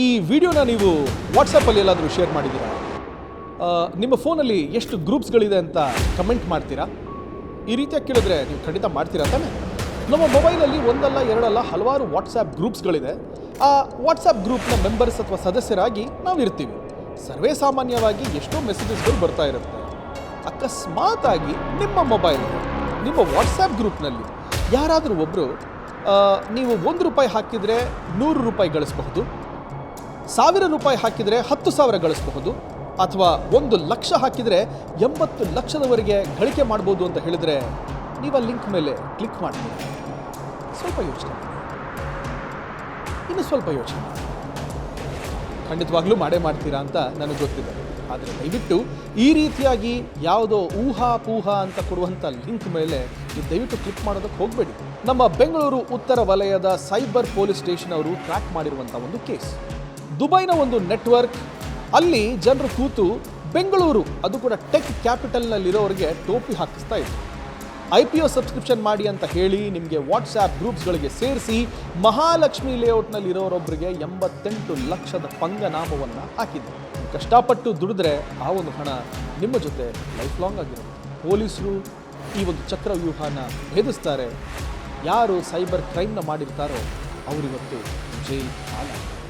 ಈ ವಿಡಿಯೋನ ನೀವು ವಾಟ್ಸಪ್ಪಲ್ಲಿ ಎಲ್ಲಾದರೂ ಶೇರ್ ಮಾಡಿದ್ದೀರಾ? ನಿಮ್ಮ ಫೋನಲ್ಲಿ ಎಷ್ಟು ಗ್ರೂಪ್ಸ್ಗಳಿದೆ ಅಂತ ಕಮೆಂಟ್ ಮಾಡ್ತೀರಾ? ಈ ರೀತಿಯಾಗಿ ಕೇಳಿದ್ರೆ ನೀವು ಖಂಡಿತ ಮಾಡ್ತೀರಾ ತಾನೆ? ನಮ್ಮ ಮೊಬೈಲಲ್ಲಿ ಒಂದಲ್ಲ ಎರಡಲ್ಲ ಹಲವಾರು ವಾಟ್ಸಪ್ ಗ್ರೂಪ್ಸ್ಗಳಿದೆ. ಆ ವಾಟ್ಸಪ್ ಗ್ರೂಪ್ನ ಮೆಂಬರ್ಸ್ ಅಥವಾ ಸದಸ್ಯರಾಗಿ ನಾವು ಇರ್ತೀವಿ. ಸರ್ವೇ ಸಾಮಾನ್ಯವಾಗಿ ಎಷ್ಟೋ ಮೆಸೇಜಸ್ಗಳು ಬರ್ತಾ ಇರುತ್ತೆ. ಅಕಸ್ಮಾತಾಗಿ ನಿಮ್ಮ ಮೊಬೈಲ್ ನಿಮ್ಮ ವಾಟ್ಸಪ್ ಗ್ರೂಪ್ನಲ್ಲಿ ಯಾರಾದರೂ ಒಬ್ಬರು ನೀವು ₹1 ಹಾಕಿದರೆ ₹100 ಗಳಿಸಬಹುದು, ₹1000 ಹಾಕಿದರೆ ₹10,000 ಗಳಿಸಬಹುದು, ಅಥವಾ 1,00,000 ಹಾಕಿದರೆ 80 ಲಕ್ಷದವರೆಗೆ ಗಳಿಕೆ ಮಾಡ್ಬೋದು ಅಂತ ಹೇಳಿದರೆ ನೀವು ಆ ಲಿಂಕ್ ಮೇಲೆ ಕ್ಲಿಕ್ ಮಾಡ್ತೀರಿ. ಸ್ವಲ್ಪ ಯೋಚನೆ ಮಾಡಿ, ಇನ್ನು ಸ್ವಲ್ಪ ಯೋಚನೆ ಮಾಡಿ. ಖಂಡಿತವಾಗ್ಲೂ ಮಾಡ್ತೀರಾ ಅಂತ ನನಗೆ ಗೊತ್ತಿದೆ. ಆದರೆ ದಯವಿಟ್ಟು ಈ ರೀತಿಯಾಗಿ ಯಾವುದೋ ಊಹಾಪೂಹ ಅಂತ ಕೊಡುವಂಥ ಲಿಂಕ್ ಮೇಲೆ ನೀವು ದಯವಿಟ್ಟು ಕ್ಲಿಕ್ ಮಾಡೋದಕ್ಕೆ ಹೋಗಬೇಡಿ. ನಮ್ಮ ಬೆಂಗಳೂರು ಉತ್ತರ ವಲಯದ ಸೈಬರ್ ಪೊಲೀಸ್ ಸ್ಟೇಷನ್ ಅವರು ಟ್ರ್ಯಾಕ್ ಮಾಡಿರುವಂಥ ಒಂದು ಕೇಸ್. ದುಬೈನ ಒಂದು ನೆಟ್ವರ್ಕ್, ಅಲ್ಲಿ ಜನರು ಕೂತು ಬೆಂಗಳೂರು, ಅದು ಕೂಡ ಟೆಕ್ ಕ್ಯಾಪಿಟಲ್ನಲ್ಲಿರೋರಿಗೆ ಟೋಪಿ ಹಾಕಿಸ್ತಾ ಇದ್ರು. IPO ಸಬ್ಸ್ಕ್ರಿಪ್ಷನ್ ಮಾಡಿ ಅಂತ ಹೇಳಿ ನಿಮಗೆ ವಾಟ್ಸ್ಆ್ಯಪ್ ಗ್ರೂಪ್ಸ್ಗಳಿಗೆ ಸೇರಿಸಿ ಮಹಾಲಕ್ಷ್ಮಿ ಲೇಔಟ್ನಲ್ಲಿರೋರೊಬ್ಬರಿಗೆ 88 ಲಕ್ಷದ ಪಂಗನಾಮವನ್ನು ಹಾಕಿದ್ರು. ಕಷ್ಟಪಟ್ಟು ದುಡಿದ್ರೆ ಆ ಒಂದು ಹಣ ನಿಮ್ಮ ಜೊತೆ ಲೈಫ್ ಲಾಂಗ್ ಆಗಿರುತ್ತೆ. ಪೊಲೀಸರು ಈ ಒಂದು ಚಕ್ರವ್ಯೂಹನ ಭೇದಿಸ್ತಾರೆ. ಯಾರು ಸೈಬರ್ ಕ್ರೈಮ್ನ ಮಾಡಿರ್ತಾರೋ ಅವರಿವತ್ತು ಜೈಲ್ ಹಾಲಾಗ್ತಾರೆ.